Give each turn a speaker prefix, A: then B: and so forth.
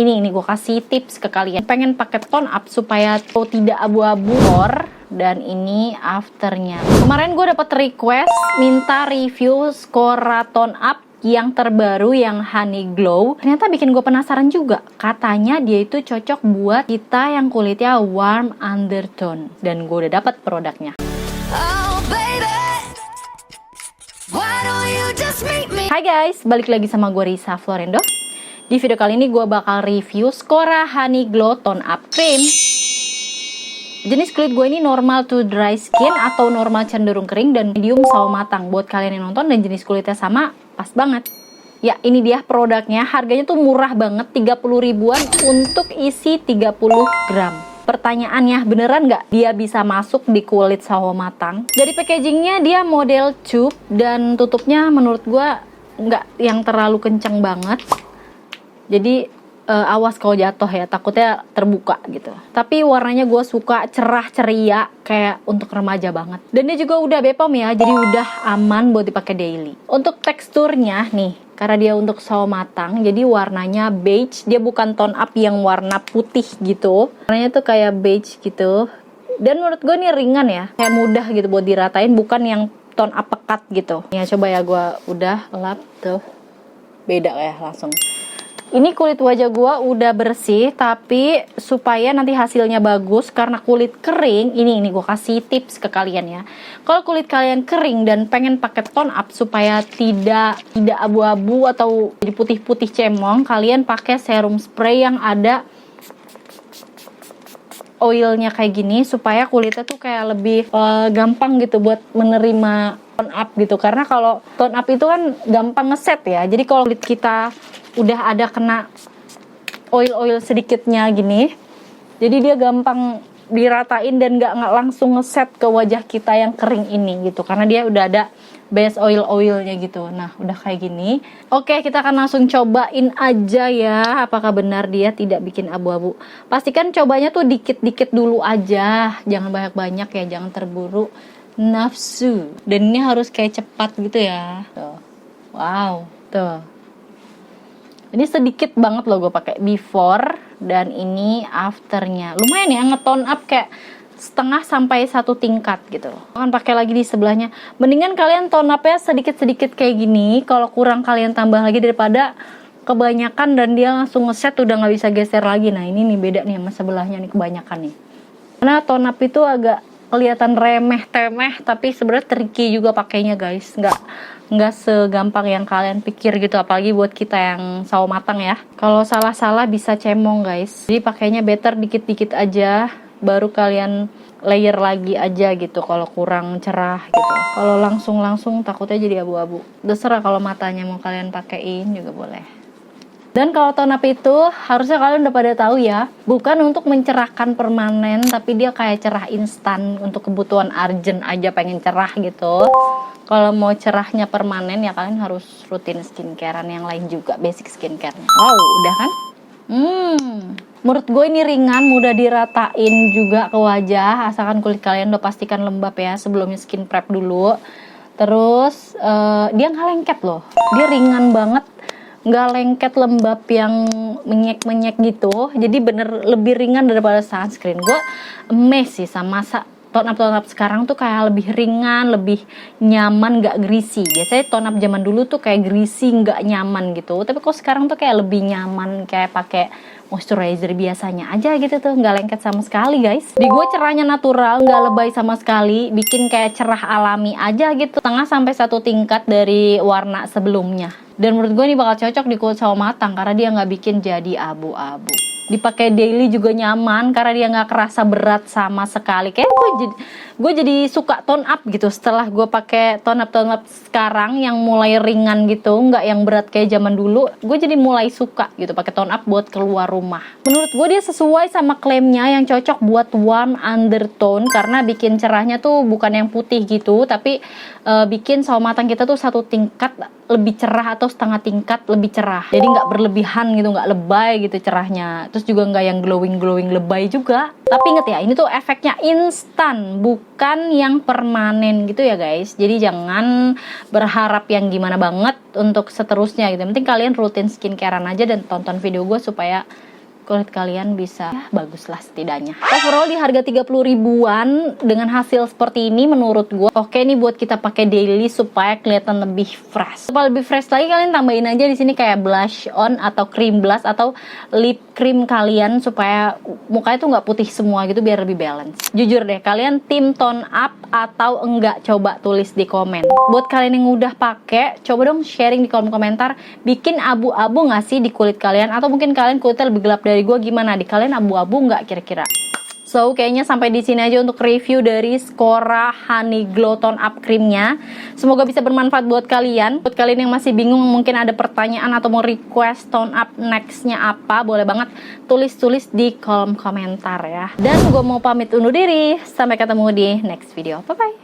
A: Ini gue kasih tips ke kalian. Pengen pakai tone up supaya tidak abu-abu dan ini afternya. Kemarin gue dapat request minta review Skora tone up yang terbaru yang Honey Glow. Ternyata bikin gue penasaran juga. Katanya dia itu cocok buat kita yang kulitnya warm undertone. Dan gue udah dapat produknya. Hai guys, balik lagi sama gue Risa Florendo. Di video kali ini gue bakal review Skora Honey Glow Tone Up Cream. Jenis kulit gue ini normal to dry skin atau normal cenderung kering dan medium sawo matang. Buat kalian yang nonton dan jenis kulitnya sama, pas banget. Ya, ini dia produknya. Harganya tuh murah banget, 30 ribuan untuk isi 30 gram. Pertanyaannya, beneran nggak dia bisa masuk di kulit sawo matang? Dari packagingnya dia model tube dan tutupnya menurut gue nggak yang terlalu kenceng banget. Jadi awas kalau jatuh ya, takutnya terbuka gitu. Tapi warnanya gue suka, cerah ceria, kayak untuk remaja banget. Dan dia juga udah BPOM ya, jadi udah aman buat dipakai daily. Untuk teksturnya nih, karena dia untuk sawo matang, jadi warnanya beige. Dia bukan tone up yang warna putih gitu. Warnanya tuh kayak beige gitu. Dan menurut gue nih ringan ya, kayak mudah gitu buat diratain, bukan yang tone up pekat gitu. Ya coba ya gue udah lap tuh, beda ya langsung. Ini kulit wajah gue udah bersih, tapi supaya nanti hasilnya bagus, karena kulit kering, ini gue kasih tips ke kalian ya. Kalau kulit kalian kering dan pengen pakai tone up supaya tidak abu-abu atau jadi putih-putih cemong, kalian pakai serum spray yang ada oilnya kayak gini, supaya kulitnya tuh kayak lebih gampang gitu buat menerima tone up gitu. Karena kalau tone up itu kan gampang ngeset ya, jadi kalau kulit kita udah ada kena oil sedikitnya gini, jadi dia gampang diratain dan nggak langsung ngeset ke wajah kita yang kering ini gitu, karena dia udah ada base oilnya gitu. Nah udah kayak gini. Oke, kita akan langsung cobain aja ya, apakah benar dia tidak bikin abu-abu. Pastikan cobanya tuh dikit-dikit dulu aja, jangan banyak-banyak ya, jangan terburu nafsu. Dan ini harus kayak cepat gitu ya. Tuh. Wow, tuh. Ini sedikit banget loh gue pakai before dan ini afternya. Lumayan ya, ngetone up kayak setengah sampai 1 tingkat gitu. Akan pakai lagi di sebelahnya. Mendingan kalian tone up-nya sedikit-sedikit kayak gini. Kalau kurang kalian tambah lagi daripada kebanyakan dan dia langsung ngeset udah nggak bisa geser lagi. Nah ini nih beda nih sama sebelahnya nih, kebanyakan nih. Karena tone up itu agak kelihatan remeh-temeh, tapi sebenarnya tricky juga pakainya guys. Nggak segampang yang kalian pikir gitu, apalagi buat kita yang sawo matang ya. Kalau salah-salah bisa cemong guys. Jadi pakainya better dikit-dikit aja, baru kalian layer lagi aja gitu kalau kurang cerah gitu. Kalau langsung takutnya jadi abu-abu. Terserah kalau matanya mau kalian pakein juga boleh. Dan kalau tone up itu harusnya kalian udah pada tahu ya, bukan untuk mencerahkan permanen, tapi dia kayak cerah instan untuk kebutuhan urgent aja pengen cerah gitu. Kalau mau cerahnya permanen ya kalian harus rutin skincarean yang lain juga, basic skincare. Wow, udah kan? Menurut gue ini ringan, mudah diratain juga ke wajah, asalkan kulit kalian udah pastikan lembab ya sebelumnya skin prep dulu. Terus dia nggak lengket loh, dia ringan banget. Nggak lengket lembab yang menyek gitu, jadi bener lebih ringan daripada sunscreen. Gue amazed sih sama tone up sekarang tuh kayak lebih ringan, lebih nyaman, nggak greasy. Biasanya tone up zaman dulu tuh kayak greasy, nggak nyaman gitu, tapi kok sekarang tuh kayak lebih nyaman, kayak pakai moisturizer biasanya aja gitu tuh, nggak lengket sama sekali guys. Di gue cerahnya natural, nggak lebay sama sekali, bikin kayak cerah alami aja gitu, setengah sampai 1 tingkat dari warna sebelumnya. Dan menurut gue ini bakal cocok di kulit sawo matang karena dia nggak bikin jadi abu-abu. Dipakai daily juga nyaman karena dia nggak kerasa berat sama sekali. Kayak gue jadi suka tone up gitu setelah gue pakai tone up sekarang yang mulai ringan gitu, nggak yang berat kayak zaman dulu. Gue jadi mulai suka gitu pakai tone up buat keluar rumah. Menurut gue dia sesuai sama klaimnya yang cocok buat warm undertone karena bikin cerahnya tuh bukan yang putih gitu, tapi bikin sawo matang kita tuh 1 tingkat lebih cerah atau setengah tingkat lebih cerah. Jadi nggak berlebihan gitu, nggak lebay gitu cerahnya. Terus juga nggak yang glowing lebay juga. Tapi inget ya, ini tuh efeknya instan, bukan yang permanen gitu ya guys. Jadi jangan berharap yang gimana banget untuk seterusnya gitu. Yang penting kalian rutin skincarean aja dan tonton video gue supaya kulit kalian bisa ya bagus lah setidaknya. Overall di harga 30 ribuan dengan hasil seperti ini menurut gue oke nih buat kita pakai daily supaya kelihatan lebih fresh. Supaya lebih fresh lagi kalian tambahin aja di sini kayak blush on atau cream blush atau lip cream kalian supaya mukanya tuh nggak putih semua gitu biar lebih balance. Jujur deh, kalian tim tone up atau enggak, coba tulis di komen. Buat kalian yang udah pakai, coba dong sharing di kolom komentar, bikin abu-abu nggak sih di kulit kalian, atau mungkin kalian kulitnya lebih gelap dari gue, gimana di kalian abu-abu nggak kira-kira? So, kayaknya sampai di sini aja untuk review dari Skora Honey Glow Tone Up Creamnya. Semoga bisa bermanfaat buat kalian. Buat kalian yang masih bingung, mungkin ada pertanyaan atau mau request tone up nextnya apa, boleh banget tulis-tulis di kolom komentar ya. Dan gue mau pamit undur diri. Sampai ketemu di next video. Bye-bye.